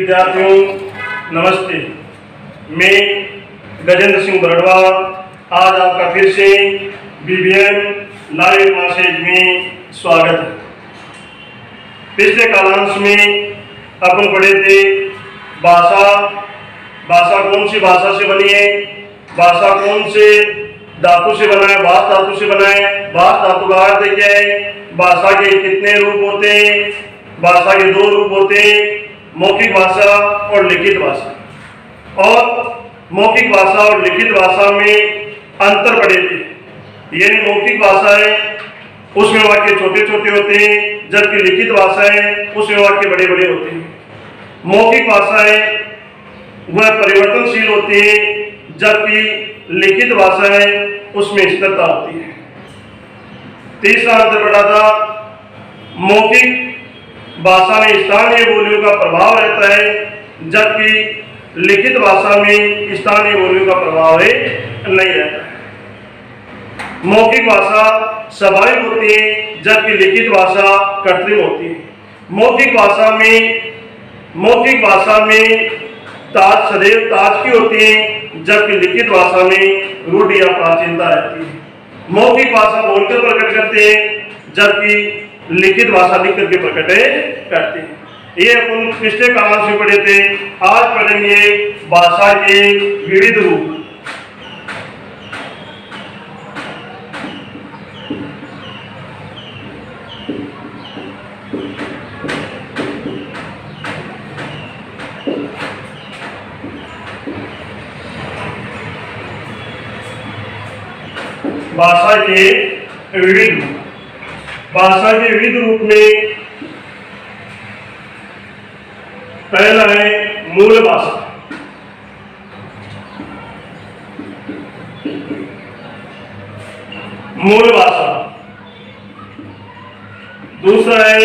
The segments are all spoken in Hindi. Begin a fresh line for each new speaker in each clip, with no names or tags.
विद्यार्थियों नमस्ते। मैं गजेंद्र सिंह बरड़वा आज आपका फिर से बीबीएम लाइव क्लासेज में स्वागत है। पिछले कालांश में अपन पढ़े थे भाषा कौन सी भाषा से बनी है, भाषा कौन से धातु से बना है, भाष धातु से बना है, भाष धातु का अर्थ क्या है, भाषा के कितने रूप होते हैं, भाषा के दो रूप होते हैं, मौखिक भाषा और लिखित भाषा। और मौखिक भाषा और लिखित भाषा में अंतर पड़े थे। यानी मौखिक भाषा है उसमें वाक्य छोटे छोटे होते हैं, जबकि लिखित भाषा है उसमें वाक्य बड़े बड़े होते हैं। मौखिक भाषा है वह परिवर्तनशील होती है, जबकि लिखित भाषा है उसमें स्थिरता होती है। तीसरा अंतर पड़ा था, मौखिक भाषा में स्थानीय बोलियों का प्रभाव रहता है, जबकि लिखित भाषा में स्थानीय बोलियों का प्रभाव नहीं रहता है। मौखिक भाषा स्वाभाविक होती है, जबकि लिखित भाषा कृत्रिम होती है। मौखिक भाषा में ताज सदैव ताज की होती है, जबकि लिखित भाषा में रूढ़ि या प्राचीनता रहती है। मौखिक भाषा बोलकर प्रकट करते हैं, जबकि लिखित भाषा लिख करके प्रकट करते हैं। ये अपन पिछले कालांश में पढ़े थे। आज पढ़ेंगे भाषा के विविध रूप। भाषा के विविध रूप। भाषा के विविध रूप में पहला है मूल भाषा। मूल भाषा। दूसरा है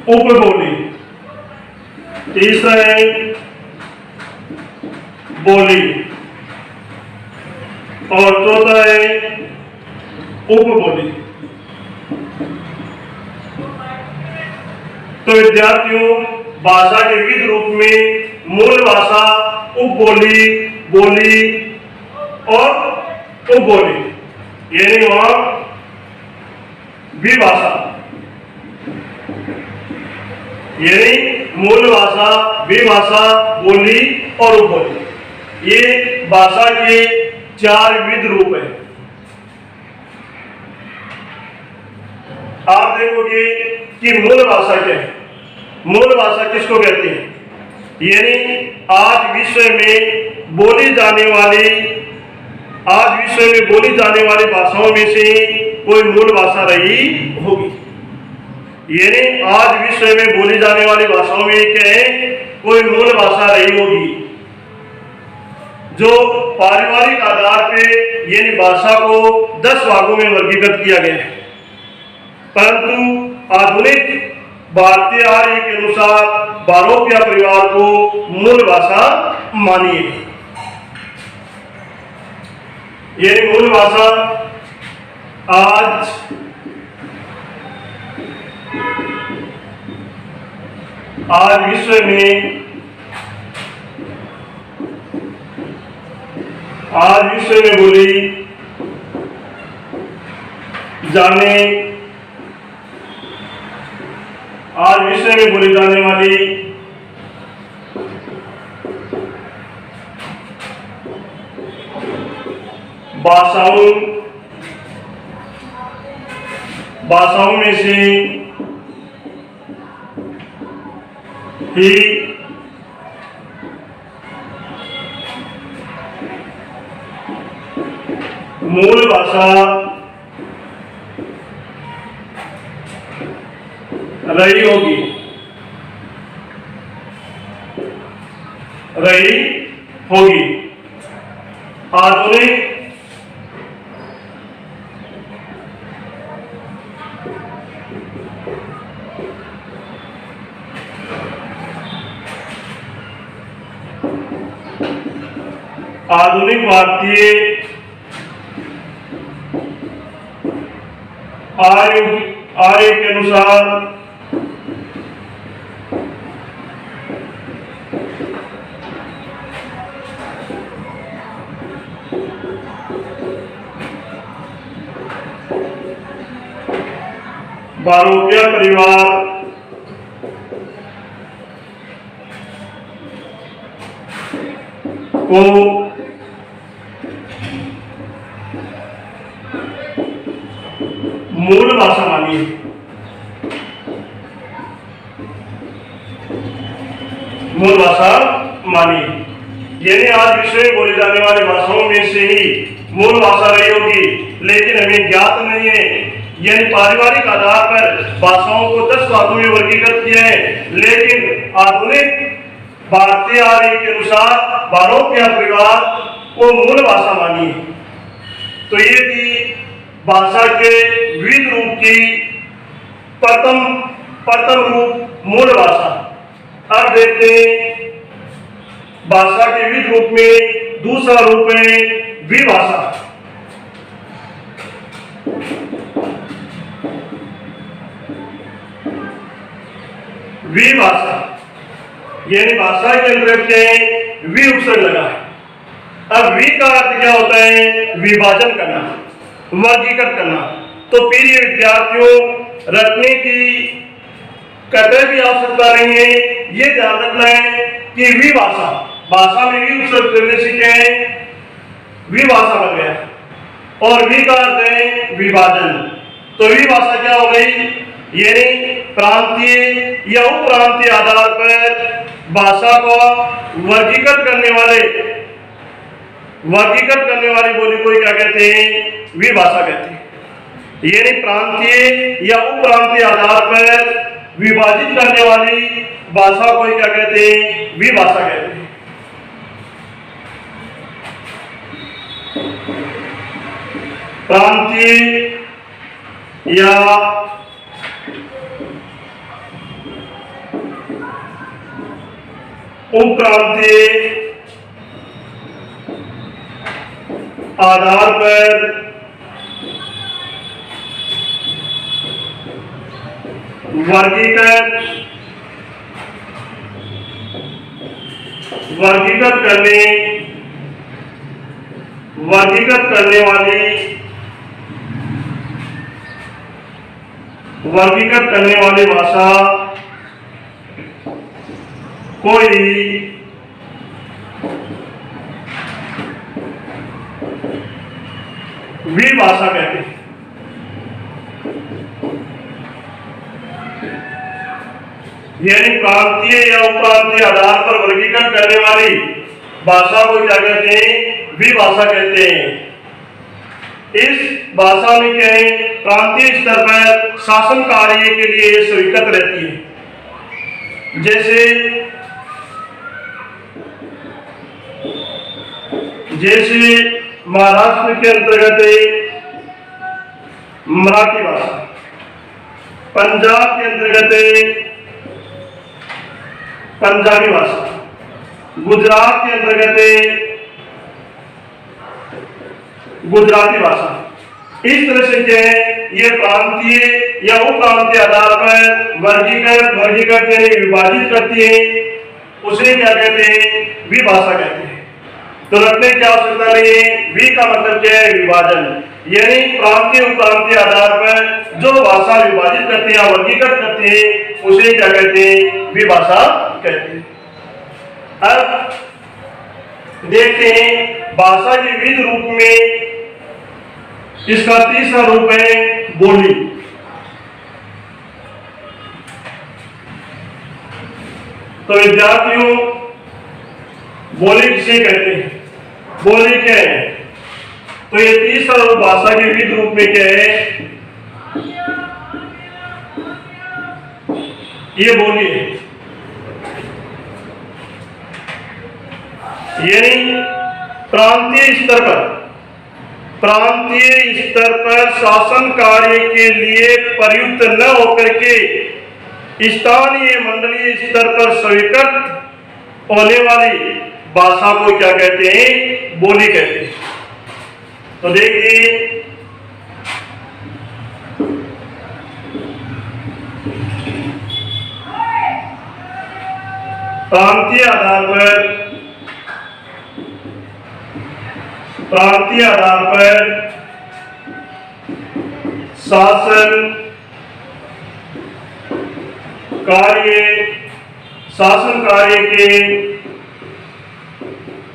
उपबोली। तीसरा है बोली और चौथा है उपबोली। तो विद्यार्थियों, भाषा के विविध रूप में मूल भाषा, उपबोली, बोली और उपबोली, यानी वहां विभाषा, यानी मूल भाषा, विभाषा, बोली और उपबोली, ये भाषा के चार विविध रूप है। आप देखोगे कि मूल भाषा क्या है। मूल भाषा किसको कहते हैं? यानी आज विश्व में बोली जाने वाली भाषाओं में से कोई मूल भाषा रही होगी। यानी आज विश्व में बोली जाने वाली भाषाओं में क्या है, कोई मूल भाषा रही होगी जो पारिवारिक आधार पे, यानी भाषा को 10 भागों में वर्गीकृत किया गया है। परंतु आधुनिक भारतीय आर्य के अनुसार बारोपिया परिवार को मूल भाषा मानिए। ये मूल भाषा आज विश्व में बोली जाने वाली भाषाओं में से ही मूल भाषा रही होगी। आधुनिक भारतीय आर्य के अनुसार बारोटिया परिवार को मूल भाषा मानी है। मूल भाषा मानी, यानी आज विश्व में बोली जाने वाली भाषाओं में से ही मूल भाषा रही होगी, लेकिन हमें ज्ञात नहीं है। यानी पारिवारिक आधार पर भाषाओं को 10 भागों में वर्गीकृत किया है, लेकिन आधुनिक भारतीय आर्य के अनुसार बारोटिया परिवार को मूल भाषा मानी है। तो ये थी भाषा के विविध रूप की प्रथम रूप मूल भाषा। अब देखते हैं भाषा के विविध रूप में दूसरा रूप है विभाषा। विभाषा यानी भाषा के अंतर्गत के वि उपसर्ग लगा है। अब वि का अर्थ क्या होता है? विभाजन करना, वर्गीकृत करना। तो प्रिय विद्यार्थियों, रखने की कतई भी आवश्यकता नहीं है। ये ध्यान रखना है कि विभाषा, भाषा में वि उपसर्ग करने से क्या है? विभाषा बन गया। और वि का अर्थ है विभाजन। तो विभाषा क्या हो गई? यानी प्रांतीय या उपप्रांतीय आधार पर भाषा को वर्गीकृत करने वाली बोली को क्या कहते हैं? विभाषा कहते हैं। यानी प्रांतीय या उपप्रांतीय आधार पर विभाजित करने वाली भाषा को क्या कहते हैं? विभाषा कहते हैं। प्रांतीय या उपप्रांतीय आधार पर वर्गीकृत करने वाली भाषा कोई विभाषा कहते हैं। यानी प्रांतीय या उपप्रांतीय आधार पर वर्गीकृत करने वाली भाषा को क्या कहते हैं? विभाषा कहते हैं। इस भाषा में क्या है? प्रांतीय स्तर पर शासन कार्य के लिए स्वीकृत रहती है। जैसे महाराष्ट्र के अंतर्गत मराठी भाषा, पंजाब के अंतर्गत पंजाबी भाषा, गुजरात के अंतर्गत गुजराती भाषा। इस तरह से क्या है? ये प्रांतीय या उपप्रांतीय आधार पर वर्गीकृत यानी विभाजित करती है, उसे क्या कहते हैं? विभाषा कहते हैं। तो रखने की आवश्यकता नहीं है। वि का मतलब क्या है? विभाजन। यानी प्रांतीय उपप्रांतीय आधार पर जो भाषा विभाजित करती है, वर्गीकृत करती है, उसे क्या कहते हैं? विभाषा कहते हैं। अब देखते हैं भाषा के विविध रूप में इसका तीसरा रूप है बोली। तो विद्यार्थियों, बोली किसे कहते हैं? बोली क्या है? तो ये तीसरा रूप भाषा के विविध रूप में क्या है? ये बोली है। यानी प्रांतीय स्तर पर शासन कार्य के लिए प्रयुक्त न होकर के स्थानीय मंडलीय स्तर पर स्वीकृत होने वाली भाषा को क्या कहते हैं? बोली कहते हैं। तो देखिए प्रांतीय आधार पर शासन कार्य के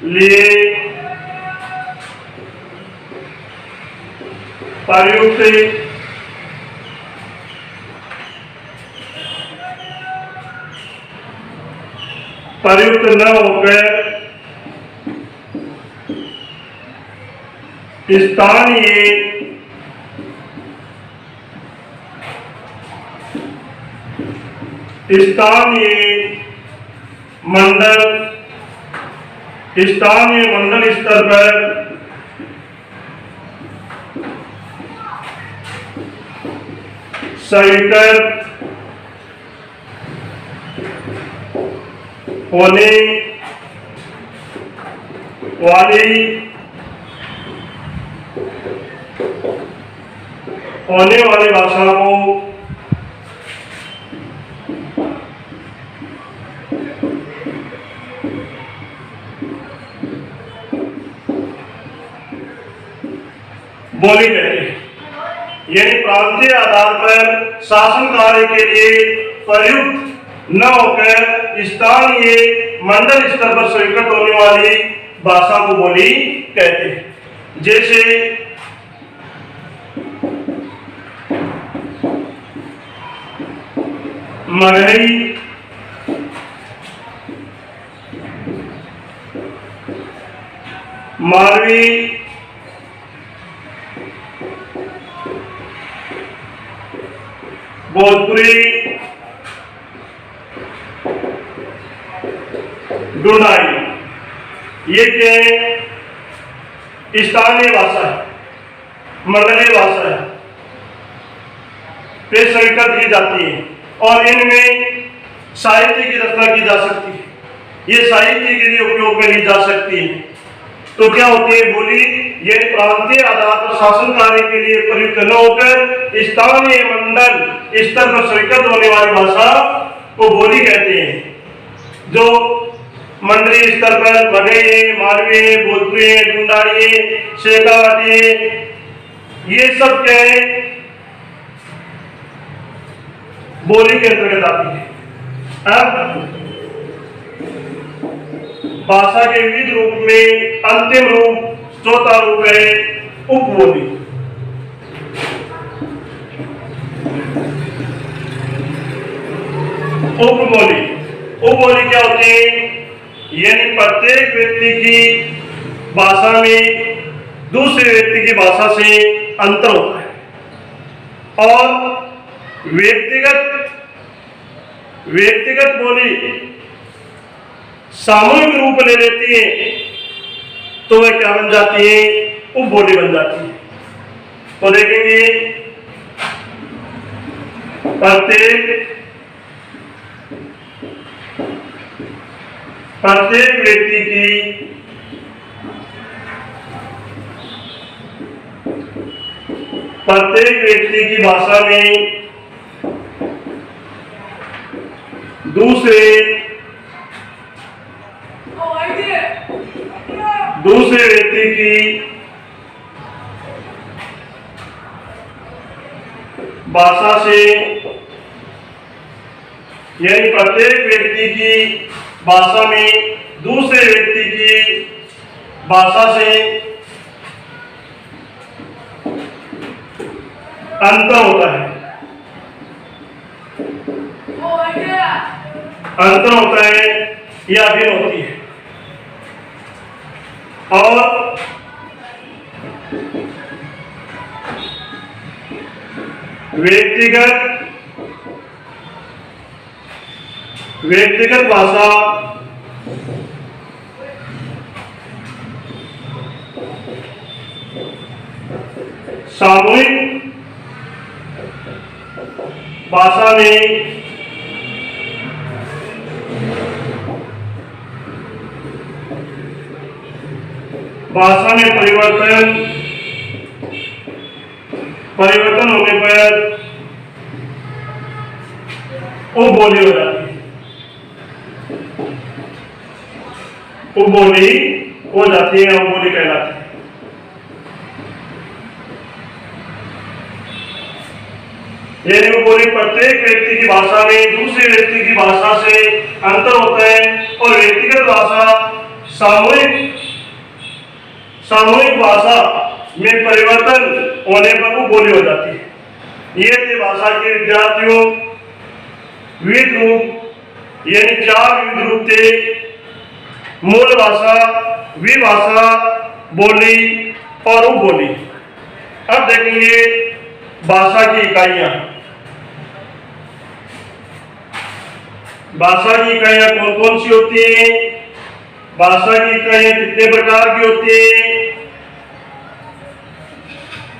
लिए प्रयुक्त न होकर स्थानीय मंडल स्तर पर स्वीकृत होने वाली भाषा को बोली कहते हैं। यानी प्रांतीय आधार पर शासन कार्य के लिए प्रयुक्त न होकर स्थानीय मंडल स्तर पर स्वीकृत होने वाली भाषा को बोली कहते हैं। जैसे मगही, मालवी, भोजपुरी, ढूंढाई, ये क्या है? स्थानीय भाषा है, मंडलीय भाषा है, पे स्वीकृत की जाती है और इनमें साहित्य की रचना की जा सकती है। ये साहित्य के लिए उपयोग में ली जा सकती है। तो क्या होती है बोली? ये प्रांतीय आधार पर शासन कार्य के लिए प्रयुक्त न होकर स्थानीय मंडल स्तर पर स्वीकृत होने वाली भाषा को बोली कहते हैं। जो मंडलीय स्तर पर मगही, मालवी, भोजपुरी, ढूंढाड़ी, शेखावाटी, ये सब क्या है? बोली के अंतर्गत आती है। अब भाषा के विविध रूप में अंतिम रूप, चौथा रूप है उपबोली। उपबोली क्या होती है? यानी प्रत्येक व्यक्ति की भाषा में दूसरे व्यक्ति की भाषा से अंतर होता है और व्यक्तिगत बोली सामूहिक रूप ले लेती है तो वह क्या बन जाती है? उपबोली बन जाती है। तो देखेंगे प्रत्येक व्यक्ति की भाषा में दूसरे व्यक्ति की भाषा से, यानी प्रत्येक व्यक्ति की भाषा में दूसरे व्यक्ति की भाषा से अंतर होता है। या भिन्न होती है। और व्यक्तिगत भाषा सामूहिक भाषा में परिवर्तन होने पर उपबोली हो जाती है। उपबोली हो जाती है, उपबोली कहलाती है। यानी उपबोली प्रत्येक व्यक्ति की भाषा में दूसरे व्यक्ति की भाषा से अंतर होता है, और व्यक्तिगत भाषा सामूहिक भाषा में परिवर्तन होने पर उपबोली हो जाती है। ये थे भाषा के विद्यार्थियों विविध रूप, यानी 4 विविध रूप थे: मूल भाषा, विभाषा, बोली और उपबोली। अब देखेंगे भाषा की इकाइयां। भाषा की इकाइयां कौन कौन सी होती हैं? भाषा की इकाइयां कितने प्रकार की होती हैं,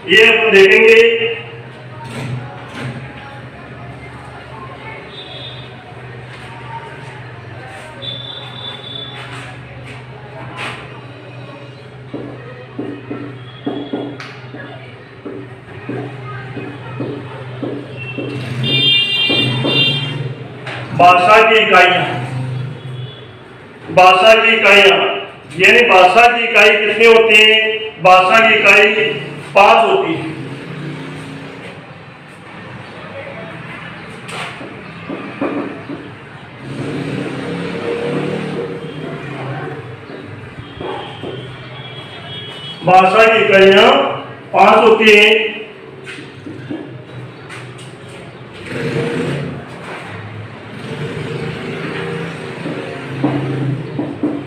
ये हम देखेंगे। भाषा की इकाइयां, भाषा की इकाइयां यानी भाषा की इकाई कितनी होती है? भाषा की इकाई 5 होती है। भाषा की इकाइयां 5 होती है।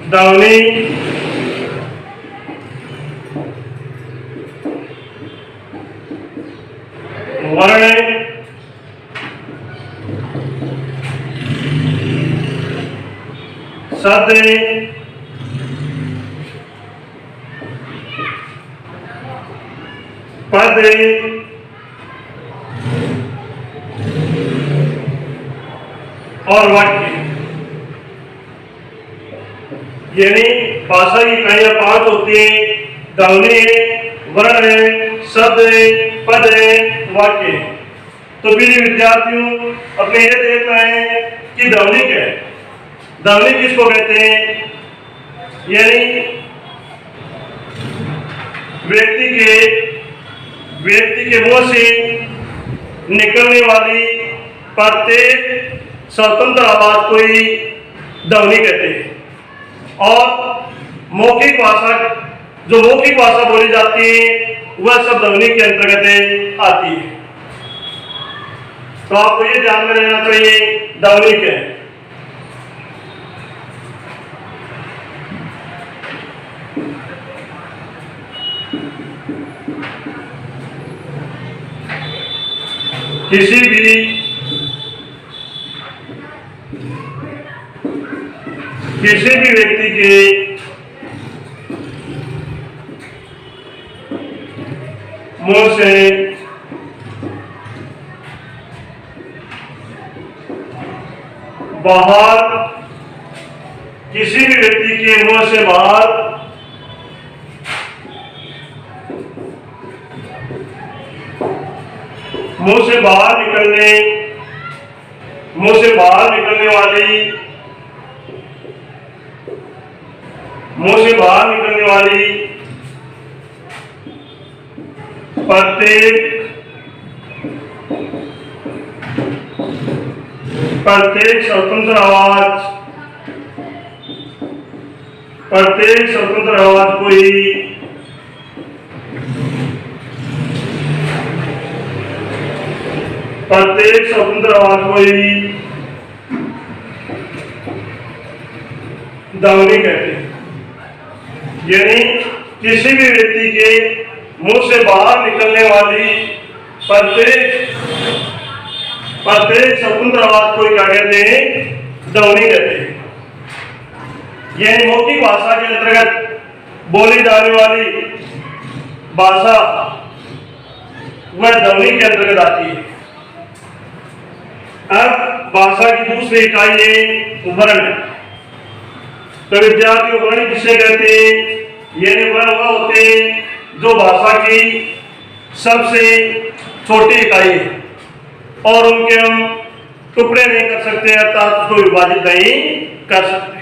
ध्वनि, वर्ण, शब्द, पद और वाक्य। यानी भाषा की इकाइयां 5 होती हैं: ध्वनि, वर्ण, शब्द, पद, वाक्य। तो प्रिय विद्यार्थियों, अपने ये देखना है कि ध्वनि क्या है। ध्वनि किसको कहते हैं? यानी व्यक्ति के मुंह से निकलने वाली प्रत्येक स्वतंत्र आवाज को ही ध्वनि कहते हैं। और मौखिक भाषा, जो मौखिक भाषा बोली जाती है, वह सब ध्वनि के अंतर्गत आती है। तो आपको ये ध्यान में रहना चाहिए ध्वनि क्या है। किसी भी व्यक्ति के मुंह से बाहर, किसी भी व्यक्ति के मुंह से बाहर मुंह से बाहर निकलने वाली प्रत्येक स्वतंत्र आवाज को ही ध्वनि कहते हैं। यानी किसी भी व्यक्ति के मुंह से बाहर निकलने वाली प्रत्येक स्वतंत्र आवाज को क्या कहते हैं? ध्वनि कहते हैं। यह मौखिक भाषा के अंतर्गत बोली जाने वाली भाषा वह ध्वनि के अंतर्गत आती है। अब भाषा की दूसरी इकाई है वर्ण। तो विद्यार्थी वर्ण किसे कहते हैं? यानी वर्ण वह होते हैं जो भाषा की सबसे छोटी इकाई है और उनके हम टुकड़े नहीं कर सकते, अर्थात उसको विभाजित नहीं कर सकते।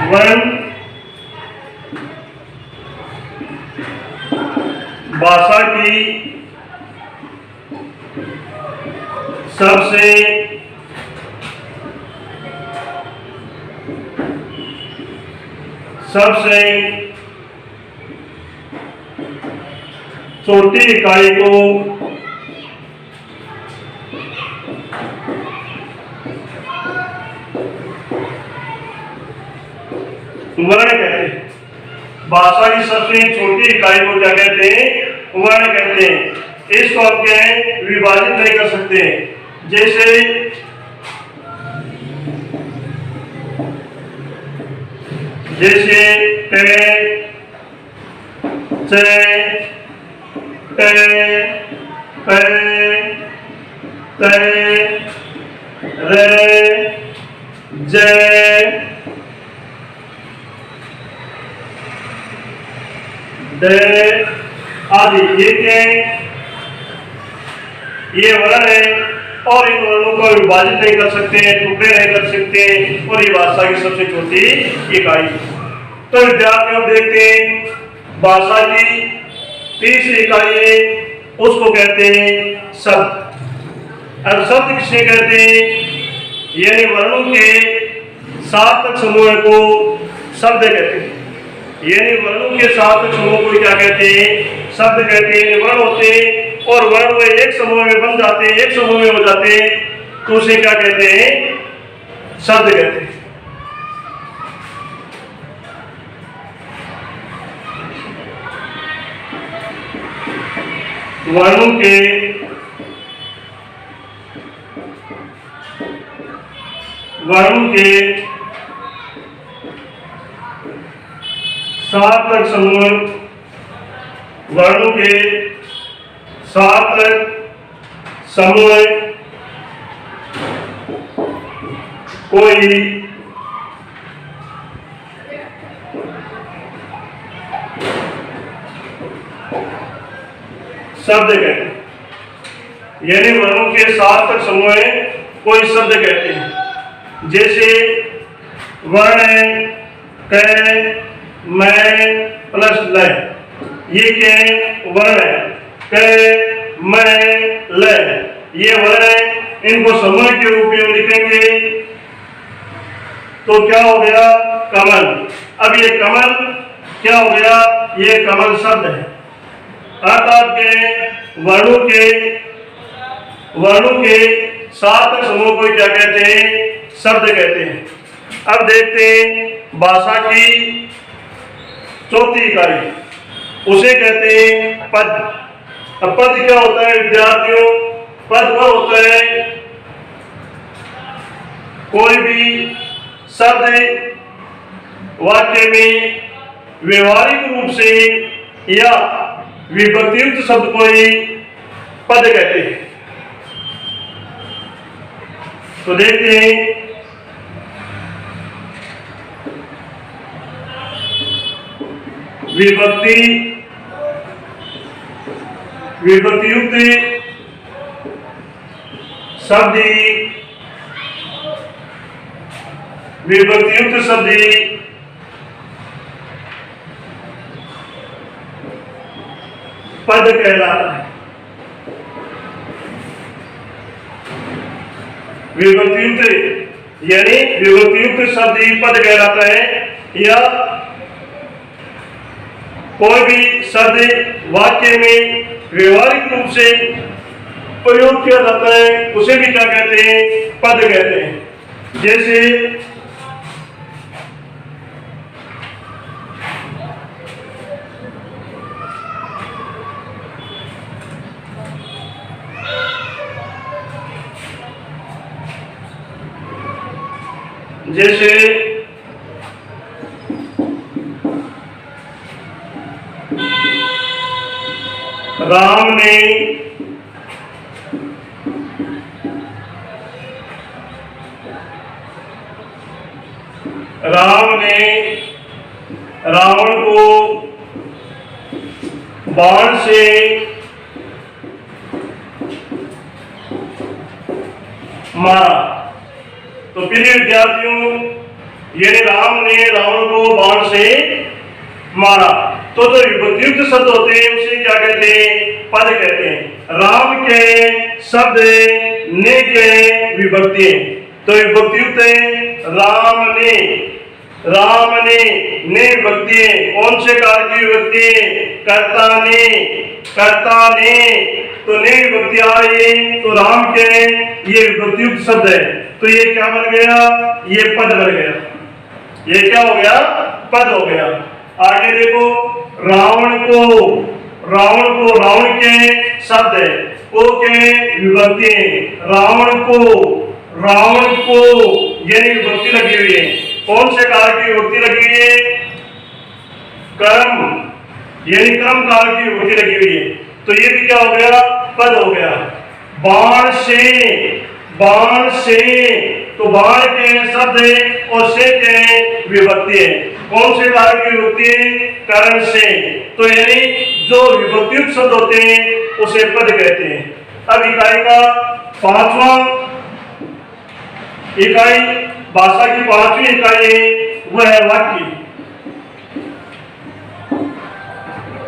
वर्ण भाषा की सबसे छोटी इकाई को वर्ण कहते हैं। भाषा की सबसे छोटी इकाई को क्या कहते हैं? वर्ण कहते हैं। इसको आप क्या है विभाजित नहीं कर सकते। जैसे टे, चे, टे, पे, ते, रे, जे, दे आदि। ये क्या है? ये वर्ण है और इन वर्णों को विभाजित नहीं कर सकते, टुकड़े नहीं कर सकते और ये भाषा की सबसे छोटी इकाई। तो विद्यार्थी हम देखते हैं भाषा की तीसरी इकाई है, उसको कहते हैं शब्द। अब शब्द किसे कहते हैं? यानी वर्णों के सार्थक समूह को शब्द कहते हैं। यानी वर्णों के सार्थक समूह को क्या कहते हैं? शब्द कहते हैं। वर्ण होते हैं और वर्ण वो एक समूह में बन जाते हैं, एक समूह में हो जाते हैं, तो उसे क्या कहते हैं? शब्द कहते हैं। वर्णों के सार्थक समूह, वर्णों के सार्थक समूह कोई शब्द कहते हैं। यानी वर्णों के सार्थक समूह कोई शब्द कहते हैं। जैसे वर्ण है क, मैं प्लस ल, ये क्या है? वर्ण है। क, मैं, ल, ये वर्ण है। इनको समूह के रूप में लिखेंगे तो क्या हो गया? कमल। अब ये कमल क्या हो गया? ये कमल शब्द है। अर्थात के वर्णों के सार्थक समूह को क्या कहते हैं? शब्द कहते हैं। अब देखते हैं भाषा की चौथी इकाई, उसे कहते हैं पद। अब पद क्या होता है विद्यार्थियों? पद वह होता है कोई भी शब्द वाक्य में व्यवहारिक रूप से या विभक्तियुक्त शब्द को ही पद कहते हैं। तो देखते हैं विभक्तियुक्त शब्द पद कहलाता है। विभक्तियुक्त यानी विभक्तियुक्त शब्द पद कहलाता है, या कोई भी शब्द वाक्य में व्यवहारिक रूप से प्रयोग किया जाता है उसे भी क्या कहते हैं? पद कहते हैं। जैसे राम ने रावण को बाण से मारा। तो प्रिय विद्यार्थियों, यानी राम ने रावण को बाण से मारा। तो जो विभक्तियुक्त शब्द होते हैं उसे क्या कहते हैं? पद कहते हैं। राम के शब्द ने के विभक्ति है, तो विभक्तियुक्त है राम ने विभक्ति है। कौन से काल की विभक्ति है? कर्ता ने तो ने विभक्ति आई, तो राम के ये विभक्तियुक्त शब्द है, तो ये क्या बन गया? ये पद बन गया। ये क्या हो गया? पद हो गया। आगे देखो, रावण के शब्द है, को के विभक्ति है। रावण को यानी विभक्ति लगी हुई है। कौन से काल की विभक्ति लगी हुई है? कर्म यानी कर्म काल की विभक्ति लगी हुई है, तो ये भी क्या हो गया? पद हो गया। बाण से तो बाण के शब्द है और से के विभक्ति है। कौन से काल की विभक्ति है? कर्ण से, तो यानी जो विभक्तियुक्त शब्द होते हैं उसे पद कहते हैं। अब इकाई का पांचवा इकाई, भाषा की पांचवी इकाई है, वह है वाक्य।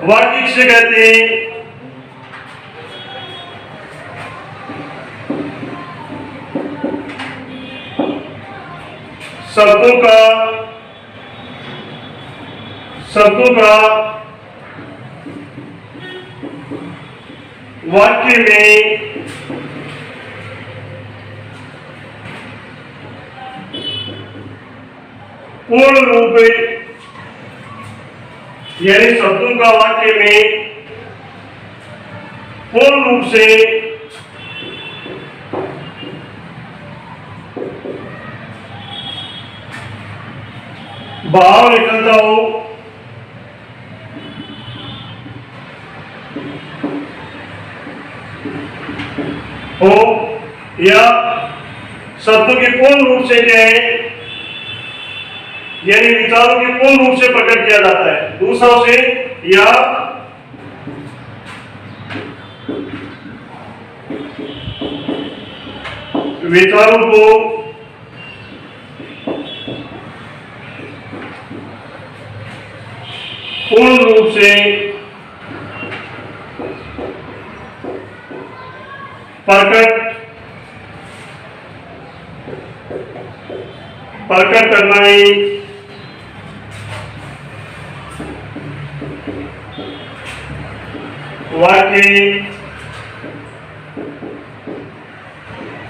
वाक्य किसे कहते हैं? शब्दों का वाक्य में पूर्ण रूप, यानी शब्दों का वाक्य में पूर्ण रूप से भाव निकलता हो या शब्दों के पूर्ण रूप से क्या है, यानी विचारों के पूर्ण रूप से प्रकट किया जाता है दूसरों से, या विचारों को पूर्ण रूप से प्रकट करना ही वाक्य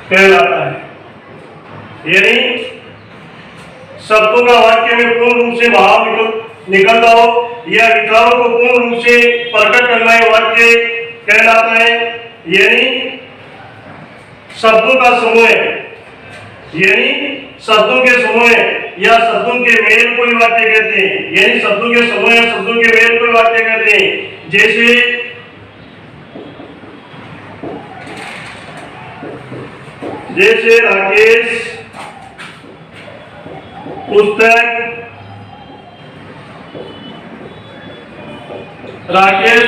कहलाता है। यानी शब्दों का वाक्य में पूर्ण रूप से भाव निकलता हो या विचारों को पूर्ण रूप से प्रकट करना ही वाक्य कहलाता है। यानी शब्दों का समूह, यानी शब्दों के समूह या शब्दों के मेल को वाक्य कहते हैं। यानी शब्दों के समूह या शब्दों के मेल को वाक्य कहते हैं। जैसे राकेश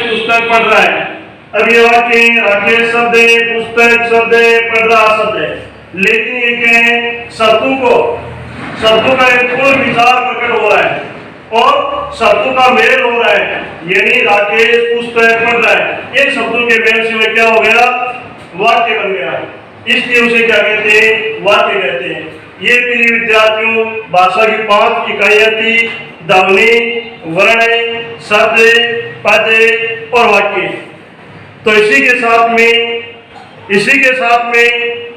पुस्तक पढ़ रहा है। अब ये वाक्य राकेश शब्द है, पुस्तक शब्द है, पढ़ रहा शब्द है, लेकिन ये क्या है, शब्दों का एक पूर्ण विचार प्रकट हो रहा है और शब्दों का मेल हो रहा है। यानी राकेश पुस्तक पढ़ रहा है, इन शब्दों के मेल से वह क्या हो गया? वाक्य बन गया। इसलिए उसे क्या कहते हैं? वाक्य कहते हैं। ये प्रिय विद्यार्थियों, भाषा की 5 इकाइयां थी: ध्वनि, वर्ण, शब्द, पद और वाक्य। तो इसी के साथ में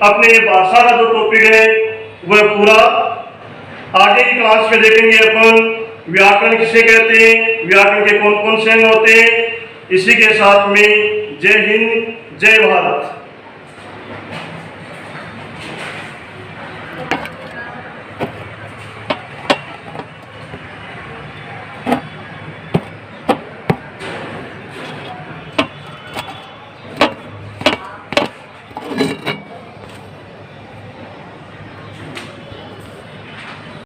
अपने भाषा का जो टॉपिक है वह पूरा आगे की क्लास में देखेंगे। अपन व्याकरण किसे कहते हैं, व्याकरण के कौन कौन से अंग होते हैं। इसी के साथ में जय हिंद, जय भारत।